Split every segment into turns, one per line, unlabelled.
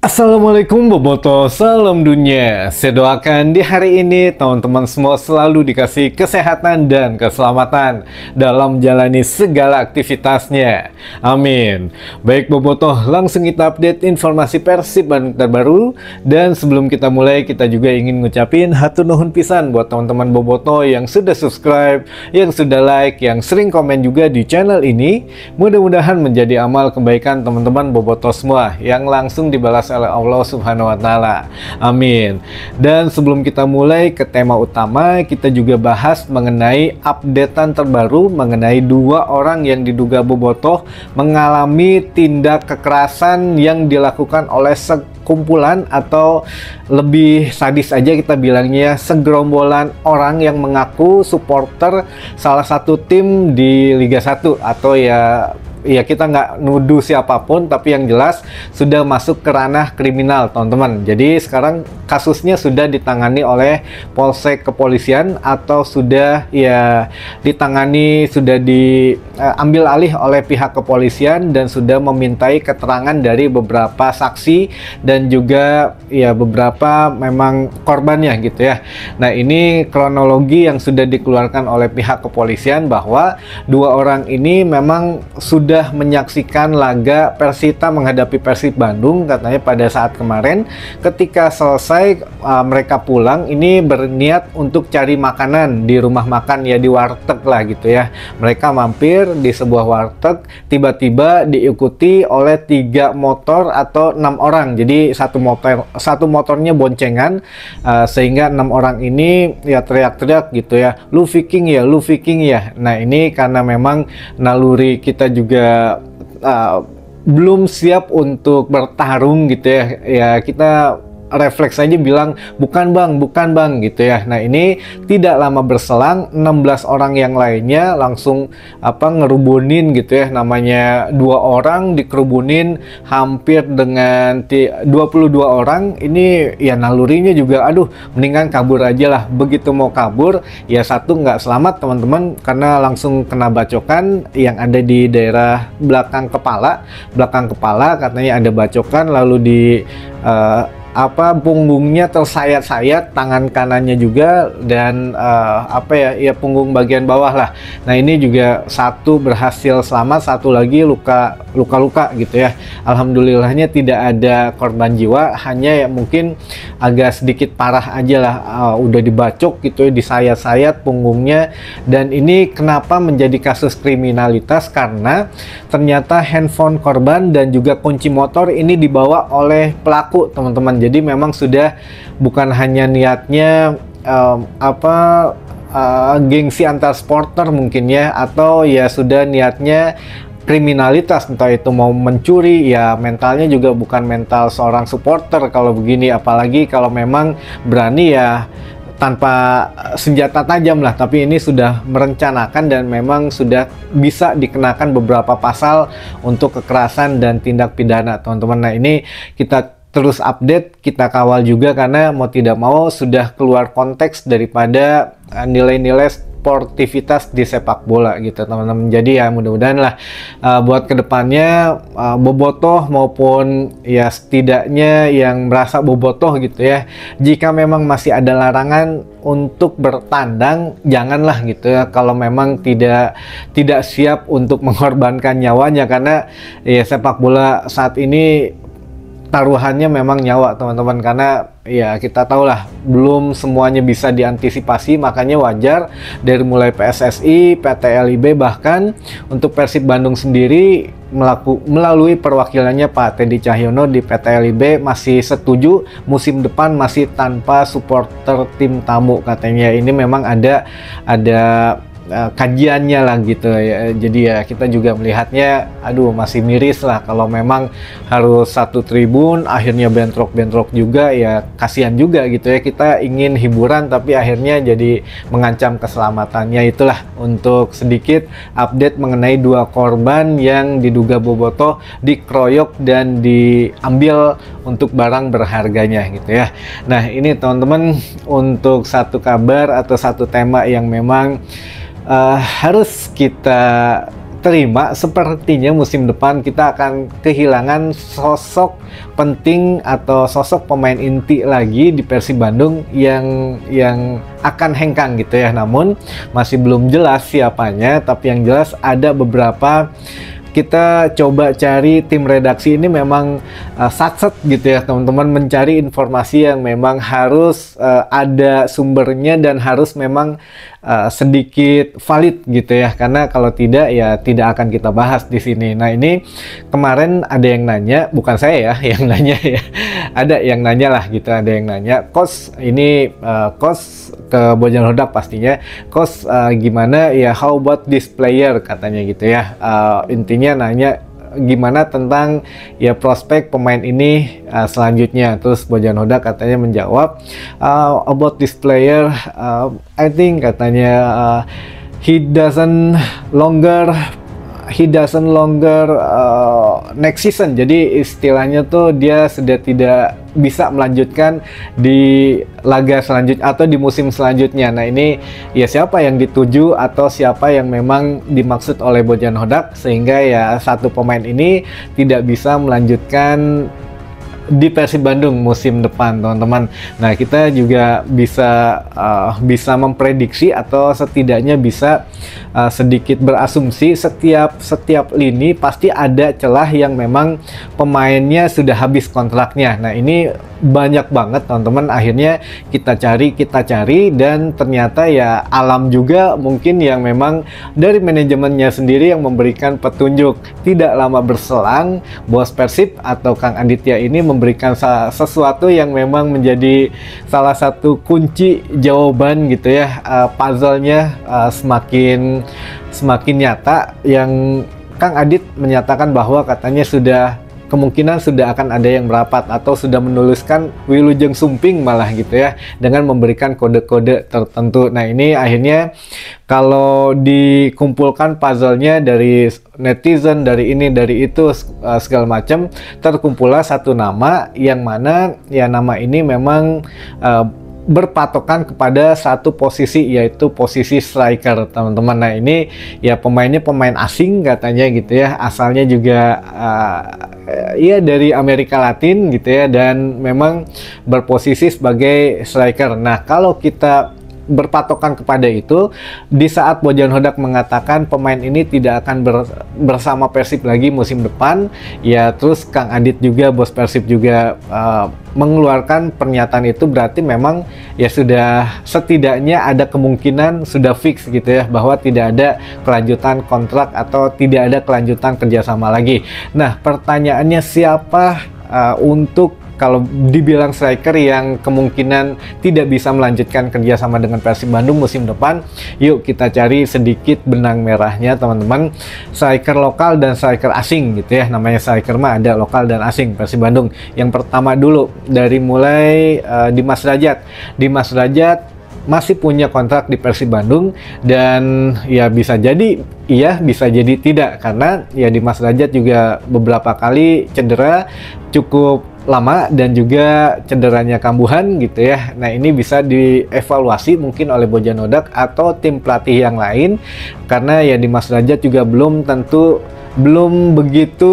Assalamualaikum Boboto, salam dunia. Saya doakan di hari ini teman-teman semua selalu dikasih kesehatan dan keselamatan dalam menjalani segala aktivitasnya. Amin. Baik Boboto, langsung kita update informasi Persib Bandung terbaru. Dan sebelum kita mulai, kita juga ingin ngucapin hatur nuhun pisan buat teman-teman Boboto yang sudah subscribe, yang sudah like, yang sering komen juga di channel ini. Mudah-mudahan menjadi amal kebaikan teman-teman Boboto semua yang langsung dibalas oleh Allah Subhanahu wa Ta'ala. Amin. Dan sebelum kita mulai ke tema utama, kita juga bahas mengenai updatean terbaru mengenai dua orang yang diduga bobotoh mengalami tindak kekerasan yang dilakukan oleh sekumpulan atau lebih sadis aja kita bilangnya, segerombolan orang yang mengaku supporter salah satu tim di Liga 1 atau ya kita nggak nuduh siapapun, tapi yang jelas sudah masuk ke ranah kriminal teman-teman. Jadi sekarang kasusnya sudah ditangani oleh Polsek Kepolisian atau sudah ditangani, sudah diambil alih oleh pihak kepolisian dan sudah memintai keterangan dari beberapa saksi dan juga beberapa memang korbannya gitu ya. Nah, ini kronologi yang sudah dikeluarkan oleh pihak kepolisian bahwa dua orang ini memang sudah menyaksikan laga Persita menghadapi Persib Bandung katanya pada saat kemarin. Ketika selesai mereka pulang, ini berniat untuk cari makanan di rumah makan di warteg lah gitu ya. Mereka mampir di sebuah warteg, tiba-tiba diikuti oleh 3 motor atau 6 orang. Jadi satu motornya boncengan, sehingga 6 orang ini teriak-teriak gitu ya, lu Viking ya. Nah, ini karena memang naluri kita juga belum siap untuk bertarung gitu ya, kita refleks aja bilang bukan bang gitu ya. Nah, ini tidak lama berselang 16 orang yang lainnya langsung ngerubunin gitu ya, namanya 2 orang dikerubunin hampir dengan 22 orang. Ini ya nalurinya juga aduh mendingan kabur aja lah. Begitu mau kabur ya satu nggak selamat teman-teman karena langsung kena bacokan yang ada di daerah belakang kepala katanya ada bacokan, lalu di punggungnya tersayat-sayat, tangan kanannya juga, dan punggung bagian bawah lah. Nah, ini juga satu berhasil selamat, satu lagi luka-luka gitu ya. Alhamdulillahnya tidak ada korban jiwa, hanya mungkin agak sedikit parah aja lah, udah dibacok gitu ya, disayat-sayat punggungnya. Dan ini kenapa menjadi kasus kriminalitas, karena ternyata handphone korban dan juga kunci motor ini dibawa oleh pelaku teman-teman. Jadi memang sudah bukan hanya niatnya gengsi antar supporter mungkin ya, atau ya sudah niatnya kriminalitas, entah itu mau mencuri, ya mentalnya juga bukan mental seorang supporter kalau begini, apalagi kalau memang berani ya tanpa senjata tajam lah, tapi ini sudah merencanakan dan memang sudah bisa dikenakan beberapa pasal untuk kekerasan dan tindak pidana teman-teman. Nah, ini kita terus update, kita kawal juga karena mau tidak mau sudah keluar konteks daripada nilai-nilai sportivitas di sepak bola gitu teman-teman. Jadi ya mudah-mudahan lah buat kedepannya bobotoh maupun ya setidaknya yang merasa bobotoh gitu ya, jika memang masih ada larangan untuk bertandang, janganlah gitu ya, kalau memang tidak siap untuk mengorbankan nyawanya, karena ya sepak bola saat ini taruhannya memang nyawa teman-teman, karena ya kita tahu lah belum semuanya bisa diantisipasi. Makanya wajar dari mulai PSSI, PT LIB, bahkan untuk Persib Bandung sendiri melalui perwakilannya Pak Teddy Cahyono di PT LIB masih setuju musim depan masih tanpa supporter tim tamu katanya. Ini memang ada kajiannya lah gitu ya. Jadi ya kita juga melihatnya aduh masih miris lah kalau memang harus satu tribun akhirnya bentrok juga, ya kasihan juga gitu ya. Kita ingin hiburan tapi akhirnya jadi mengancam keselamatannya. Itulah untuk sedikit update mengenai 2 korban yang diduga bobotoh dikeroyok dan diambil untuk barang berharganya gitu ya. Nah, ini teman-teman untuk satu kabar atau satu tema yang memang harus kita terima sepertinya musim depan kita akan kehilangan sosok penting atau sosok pemain inti lagi di Persib Bandung yang akan hengkang gitu ya. Namun masih belum jelas siapanya, tapi yang jelas ada beberapa. Kita coba cari, tim redaksi ini memang satset gitu ya teman-teman, mencari informasi yang memang harus ada sumbernya dan harus memang sedikit valid gitu ya, karena kalau tidak ya tidak akan kita bahas di sini. Nah ini kemarin ada yang nanya, bukan saya ya yang nanya ya, ada yang nanya lah gitu, ada yang nanya, Coach ini Coach ke Bojan Hodak pastinya, Coach gimana ya, how about this player katanya gitu ya. Intinya nanya gimana tentang ya prospek pemain ini selanjutnya. Terus Bojan Hodak katanya menjawab, about this player, I think katanya he doesn't longer next season. Jadi istilahnya tuh dia sudah tidak bisa melanjutkan di laga selanjutnya atau di musim selanjutnya. Nah ini ya siapa yang dituju atau siapa yang memang dimaksud oleh Bojan Hodak sehingga ya satu pemain ini tidak bisa melanjutkan di Persib Bandung musim depan teman-teman. Nah kita juga bisa memprediksi atau setidaknya bisa sedikit berasumsi setiap lini pasti ada celah yang memang pemainnya sudah habis kontraknya. Nah ini banyak banget teman-teman, akhirnya kita cari dan ternyata ya alam juga mungkin yang memang dari manajemennya sendiri yang memberikan petunjuk. Tidak lama berselang bos Persib atau Kang Aditya ini memberikan sesuatu yang memang menjadi salah satu kunci jawaban gitu ya, puzzle-nya semakin nyata, yang Kang Adit menyatakan bahwa katanya kemungkinan sudah akan ada yang merapat atau sudah menuliskan Wilujeng Sumping malah gitu ya, dengan memberikan kode-kode tertentu. Nah ini akhirnya kalau dikumpulkan puzzle-nya dari netizen, dari ini, dari itu, segala macam, terkumpullah satu nama yang mana ya nama ini memang berpatokan kepada satu posisi, yaitu posisi striker teman-teman. Nah ini ya pemainnya pemain asing katanya gitu ya, asalnya juga ya dari Amerika Latin gitu ya, dan memang berposisi sebagai striker. Nah kalau kita berpatokan kepada itu, di saat Bojan Hodak mengatakan pemain ini tidak akan bersama Persib lagi musim depan, ya terus Kang Adit juga, bos Persib juga mengeluarkan pernyataan itu, berarti memang ya sudah setidaknya ada kemungkinan sudah fix gitu ya, bahwa tidak ada kelanjutan kontrak atau tidak ada kelanjutan kerjasama lagi. Nah pertanyaannya siapa untuk kalau dibilang striker yang kemungkinan tidak bisa melanjutkan kerjasama dengan Persib Bandung musim depan? Yuk kita cari sedikit benang merahnya teman-teman. Striker lokal dan striker asing gitu ya, namanya striker mah ada lokal dan asing Persib Bandung. Yang pertama dulu dari mulai Dimas Derajat. Dimas Derajat masih punya kontrak di Persib Bandung, dan ya bisa jadi iya, bisa jadi tidak, karena ya Dimas Derajat juga beberapa kali cedera cukup lama dan juga cederanya kambuhan gitu ya. Nah ini bisa dievaluasi mungkin oleh Bojan Hodak atau tim pelatih yang lain, karena ya Dimas Derajat juga belum begitu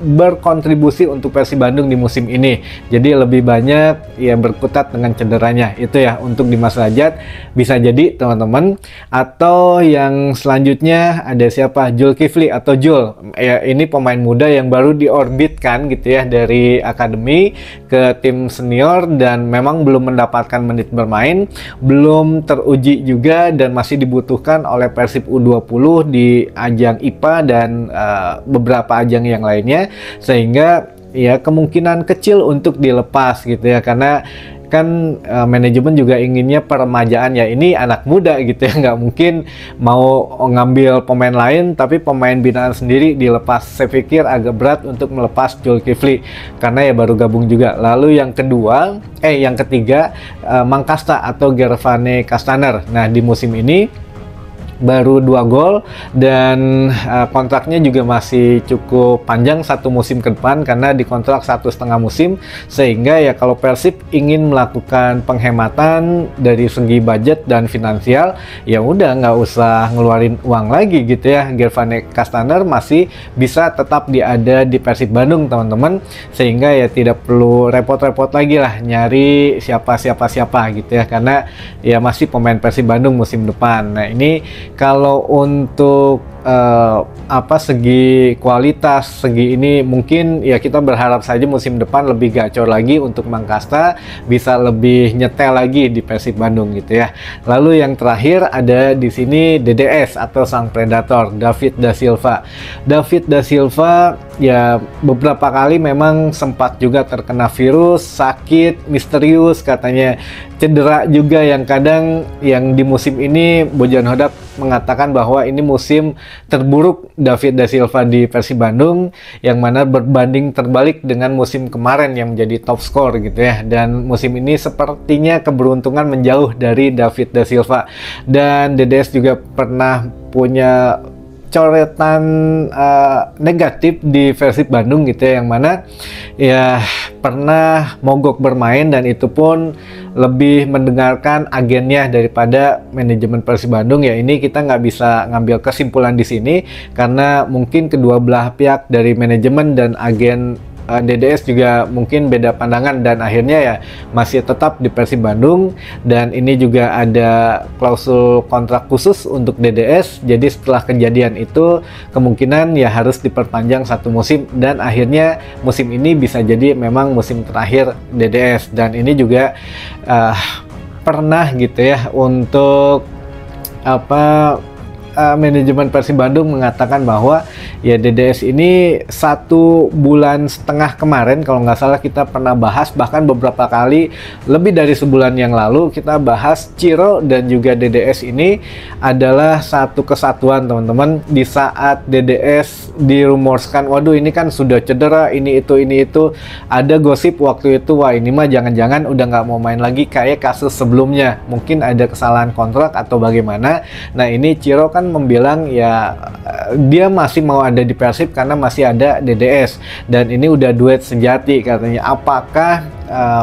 berkontribusi untuk Persib Bandung di musim ini. Jadi lebih banyak ya berkutat dengan cederanya. Itu ya untuk Dimas Derajat bisa jadi teman-teman. Atau yang selanjutnya ada siapa? Zulkifli atau Jul. Ya, ini pemain muda yang baru diorbitkan gitu ya dari akademi ke tim senior, dan memang belum mendapatkan menit bermain, belum teruji juga, dan masih dibutuhkan oleh Persib U20 di ajang IPA dan beberapa ajang yang lainnya, sehingga ya kemungkinan kecil untuk dilepas gitu ya, karena kan manajemen juga inginnya peremajaan ya, ini anak muda gitu ya, nggak mungkin mau ngambil pemain lain tapi pemain binaan sendiri dilepas. Saya pikir agak berat untuk melepas Zulkifli karena ya baru gabung juga. Lalu yang ketiga Mangkasta atau Gervane Castaner. Nah di musim ini baru 2 gol dan kontraknya juga masih cukup panjang, 1 musim ke depan karena dikontrak 1,5 musim, sehingga ya kalau Persib ingin melakukan penghematan dari segi budget dan finansial, ya udah nggak usah ngeluarin uang lagi gitu ya. Gervane Kastaner masih bisa tetap ada di Persib Bandung teman-teman, sehingga ya tidak perlu repot-repot lagi lah nyari siapa gitu ya, karena ya masih pemain Persib Bandung musim depan. Nah ini kalau untuk segi kualitas, segi ini mungkin ya kita berharap saja musim depan lebih gacor lagi untuk Mang Kasta, bisa lebih nyetel lagi di Persib Bandung gitu ya. Lalu yang terakhir ada di sini DDS atau sang predator, David da Silva. David da Silva ya beberapa kali memang sempat juga terkena virus, sakit misterius, katanya cedera juga, yang kadang yang di musim ini Bojan Hodak mengatakan bahwa ini musim terburuk David da Silva di Persib Bandung, yang mana berbanding terbalik dengan musim kemarin yang menjadi top skor gitu ya. Dan musim ini sepertinya keberuntungan menjauh dari David da Silva. Dan DDS juga pernah punya coretan negatif di Persib Bandung gitu ya, yang mana ya pernah mogok bermain, dan itu pun lebih mendengarkan agennya daripada manajemen Persib Bandung. Ya ini kita nggak bisa ngambil kesimpulan di sini karena mungkin kedua belah pihak dari manajemen dan agen DDS juga mungkin beda pandangan, dan akhirnya ya masih tetap di Persib Bandung. Dan ini juga ada klausul kontrak khusus untuk DDS, jadi setelah kejadian itu kemungkinan ya harus diperpanjang 1 musim, dan akhirnya musim ini bisa jadi memang musim terakhir DDS. Dan ini juga pernah gitu ya untuk manajemen Persib Bandung mengatakan bahwa ya DDS ini 1,5 bulan kemarin kalau nggak salah kita pernah bahas, bahkan beberapa kali lebih dari sebulan yang lalu kita bahas Ciro dan juga DDS ini adalah satu kesatuan teman-teman. Di saat DDS dirumorkan, waduh ini kan sudah cedera, ini itu, ada gosip waktu itu, wah ini mah jangan-jangan udah nggak mau main lagi kayak kasus sebelumnya, mungkin ada kesalahan kontrak atau bagaimana. Nah ini Ciro kan membilang ya dia masih mau ada di Persib karena masih ada DDS, dan ini udah duet sejati katanya. Apakah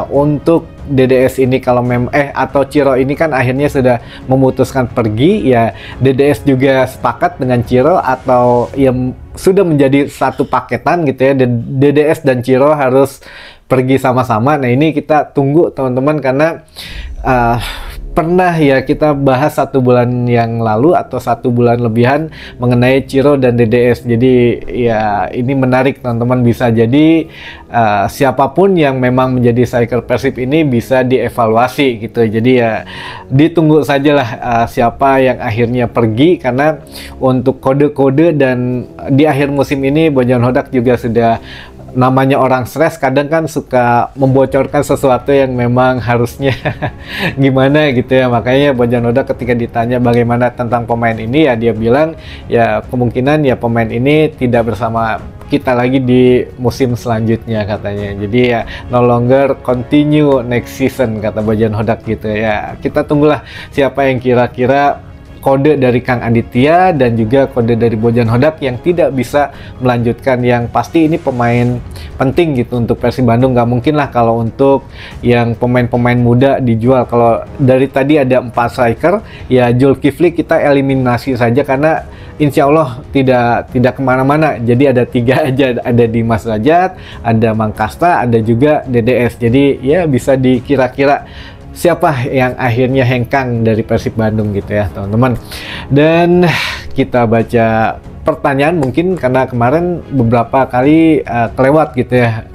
untuk DDS ini kalau atau Ciro ini kan akhirnya sudah memutuskan pergi, ya DDS juga sepakat dengan Ciro atau ya sudah menjadi satu paketan gitu ya, DDS dan Ciro harus pergi sama-sama. Nah ini kita tunggu teman-teman, karena pernah ya kita bahas 1 bulan yang lalu atau 1 bulan lebihan mengenai Ciro dan DDS. Jadi ya ini menarik teman-teman, bisa jadi siapapun yang memang menjadi striker Persib ini bisa dievaluasi gitu. Jadi ya ditunggu sajalah siapa yang akhirnya pergi, karena untuk kode-kode dan di akhir musim ini Bojan Hodak juga sudah, namanya orang stres kadang kan suka membocorkan sesuatu yang memang harusnya gimana gitu ya. Makanya Bojan Hodak ketika ditanya bagaimana tentang pemain ini, ya dia bilang ya kemungkinan ya pemain ini tidak bersama kita lagi di musim selanjutnya katanya. Jadi ya no longer continue next season kata Bojan Hodak gitu ya. Kita tunggulah siapa yang kira-kira kode dari Kang Aditya dan juga kode dari Bojan Hodak yang tidak bisa melanjutkan. Yang pasti ini pemain penting gitu untuk Persib Bandung. Nggak mungkin lah kalau untuk yang pemain-pemain muda dijual. Kalau dari tadi ada 4 striker, ya Zulkifli kita eliminasi saja karena insya Allah tidak kemana-mana. Jadi ada 3 aja, ada Dimas Rajat, ada Mang Kasta, ada juga DDS. Jadi ya bisa dikira-kira siapa yang akhirnya hengkang dari Persib Bandung gitu ya teman-teman. Dan kita baca pertanyaan mungkin karena kemarin beberapa kali kelewat gitu ya,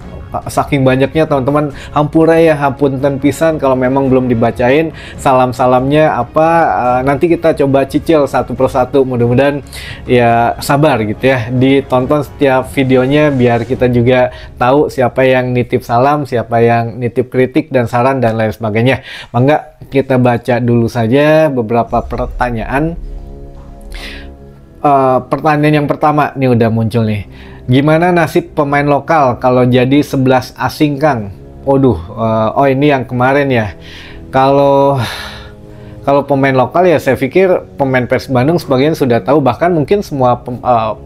saking banyaknya teman-teman. Hampura ya, hapunten pisan kalau memang belum dibacain salam-salamnya apa. Nanti kita coba cicil satu persatu, mudah-mudahan ya sabar gitu ya, ditonton setiap videonya biar kita juga tahu siapa yang nitip salam, siapa yang nitip kritik dan saran dan lain sebagainya. Mangga kita baca dulu saja beberapa pertanyaan. Pertanyaan yang pertama nih udah muncul nih. Gimana nasib pemain lokal kalau jadi 11 asing Kang? Waduh, oh ini yang kemarin ya. Kalau Kalau pemain lokal ya saya pikir pemain Persib Bandung sebagian sudah tahu, bahkan mungkin semua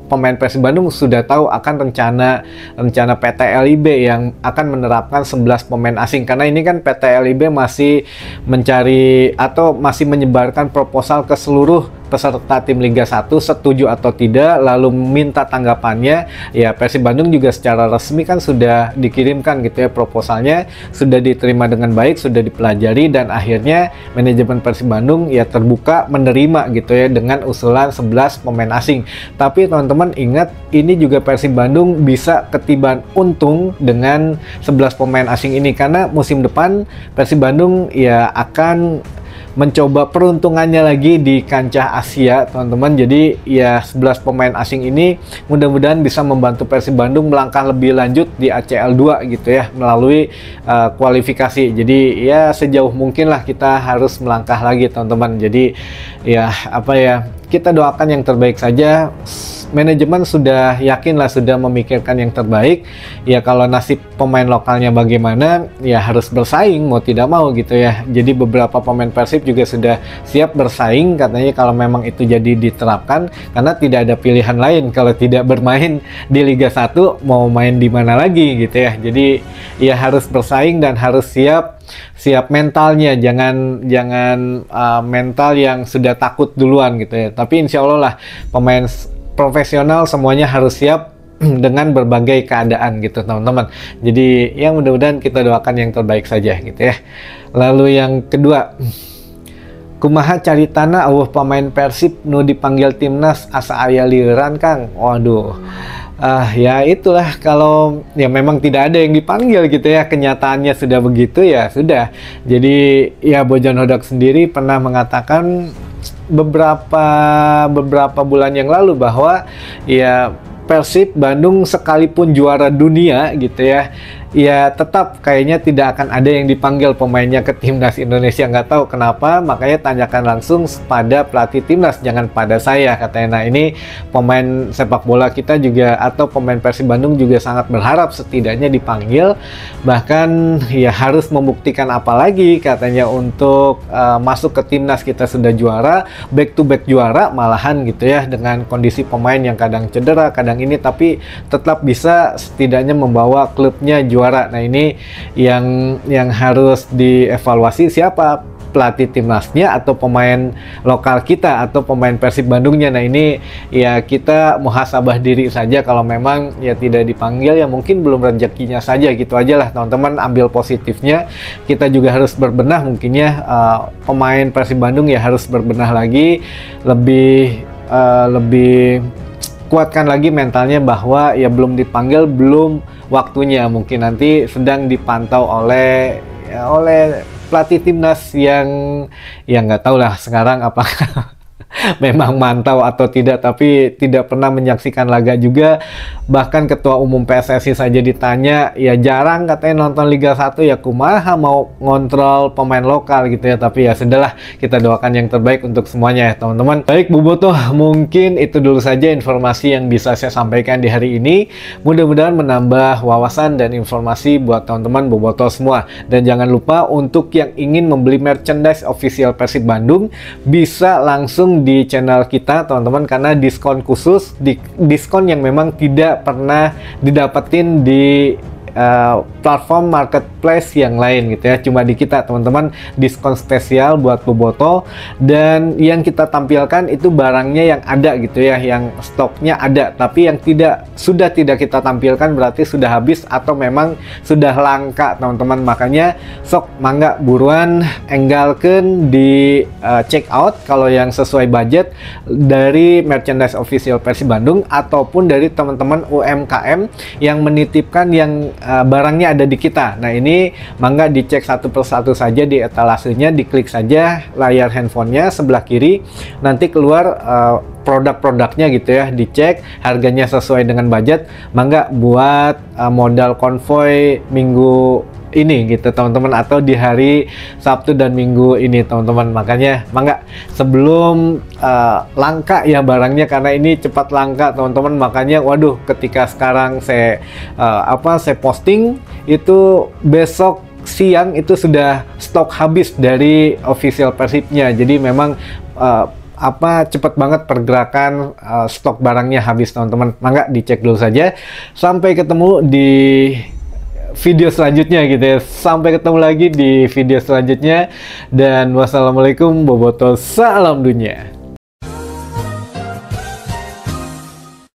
pemain Persib Bandung sudah tahu akan rencana PT LIB yang akan menerapkan 11 pemain asing, karena ini kan PT LIB masih mencari atau masih menyebarkan proposal ke seluruh peserta tim Liga 1 setuju atau tidak, lalu minta tanggapannya. Ya Persib Bandung juga secara resmi kan sudah dikirimkan gitu ya, proposalnya sudah diterima dengan baik, sudah dipelajari, dan akhirnya manajemen Persib Bandung ya terbuka menerima gitu ya dengan usulan 11 pemain asing. Tapi teman-teman ingat, ini juga Persib Bandung bisa ketiban untung dengan 11 pemain asing ini, karena musim depan Persib Bandung ya akan mencoba peruntungannya lagi di kancah Asia, teman-teman. Jadi ya 11 pemain asing ini mudah-mudahan bisa membantu Persib Bandung melangkah lebih lanjut di ACL 2 gitu ya, melalui kualifikasi. Jadi ya sejauh mungkin lah kita harus melangkah lagi, teman-teman. Jadi ya apa ya, kita doakan yang terbaik saja. Manajemen sudah yakin lah, sudah memikirkan yang terbaik. Ya kalau nasib pemain lokalnya bagaimana, ya harus bersaing mau tidak mau gitu ya. Jadi beberapa pemain Persib juga sudah siap bersaing katanya kalau memang itu jadi diterapkan, karena tidak ada pilihan lain kalau tidak bermain di Liga 1, mau main di mana lagi gitu ya. Jadi ya harus bersaing dan harus siap mentalnya, jangan mental yang sudah takut duluan gitu ya. Tapi insya Allah lah pemain profesional semuanya harus siap dengan berbagai keadaan gitu, teman-teman. Jadi yang mudah-mudahan kita doakan yang terbaik saja gitu ya. Lalu yang kedua, kumaha caritana eueuh pemain Persib nu dipanggil timnas asa aya lieuran Kang. Waduh. Ya itulah, kalau ya memang tidak ada yang dipanggil gitu ya, kenyataannya sudah begitu ya sudah. Jadi ya Bojan Hodak sendiri pernah mengatakan beberapa bulan yang lalu bahwa ya Persib Bandung sekalipun juara dunia gitu ya tetap kayaknya tidak akan ada yang dipanggil pemainnya ke timnas Indonesia. Nggak tahu kenapa, makanya tanyakan langsung pada pelatih timnas, jangan pada saya katanya. Nah ini pemain sepak bola kita juga atau pemain Persib Bandung juga sangat berharap setidaknya dipanggil, bahkan ya harus membuktikan apa lagi katanya untuk masuk ke timnas. Kita sudah juara, back to back juara malahan gitu ya, dengan kondisi pemain yang kadang cedera kadang ini, tapi tetap bisa setidaknya membawa klubnya juara. Nah ini yang harus dievaluasi, siapa pelatih timnasnya atau pemain lokal kita atau pemain Persib Bandungnya. Nah ini ya kita muhasabah diri saja, kalau memang ya tidak dipanggil ya mungkin belum rezekinya saja, gitu aja lah teman-teman. Ambil positifnya, kita juga harus berbenah mungkinnya, pemain Persib Bandung ya harus berbenah lagi, lebih kuatkan lagi mentalnya bahwa ya belum dipanggil, belum waktunya, mungkin nanti sedang dipantau oleh pelatih timnas yang ya nggak tahu lah sekarang apakah memang mantau atau tidak, tapi tidak pernah menyaksikan laga juga. Bahkan ketua umum PSSI saja ditanya, ya jarang katanya nonton Liga 1, ya kumaha mau ngontrol pemain lokal gitu ya. Tapi ya sudahlah, kita doakan yang terbaik untuk semuanya ya teman-teman. Baik Bobotoh, mungkin itu dulu saja informasi yang bisa saya sampaikan di hari ini. Mudah-mudahan menambah wawasan dan informasi buat teman-teman Bobotoh semua. Dan jangan lupa untuk yang ingin membeli merchandise official Persib Bandung, bisa langsung di channel kita teman-teman, karena diskon khusus, diskon yang memang tidak pernah didapetin di platform marketplace yang lain gitu ya, cuma di kita teman-teman, diskon spesial buat Bobotoh. Dan yang kita tampilkan itu barangnya yang ada gitu ya, yang stoknya ada, tapi yang sudah tidak kita tampilkan berarti sudah habis atau memang sudah langka teman-teman. Makanya sok mangga buruan enggalkeun di check out kalau yang sesuai budget dari merchandise official Persib Bandung, ataupun dari teman-teman UMKM yang menitipkan yang barangnya ada di kita. Nah ini mangga dicek satu persatu saja di etalasenya, diklik saja layar handphonenya sebelah kiri, nanti keluar produk-produknya gitu ya, dicek harganya sesuai dengan budget, mangga buat modal konvoy minggu ini gitu teman-teman, atau di hari Sabtu dan Minggu ini teman-teman. Makanya mangga sebelum langka ya barangnya, karena ini cepat langka teman-teman. Makanya waduh, ketika sekarang saya posting itu besok siang itu sudah stok habis dari official Persibnya. Jadi memang cepat banget pergerakan stok barangnya habis, teman-teman. Mangga dicek dulu saja. Sampai ketemu di video selanjutnya gitu ya. Sampai ketemu lagi di video selanjutnya, dan wassalamualaikum bobotoh, salam dunia.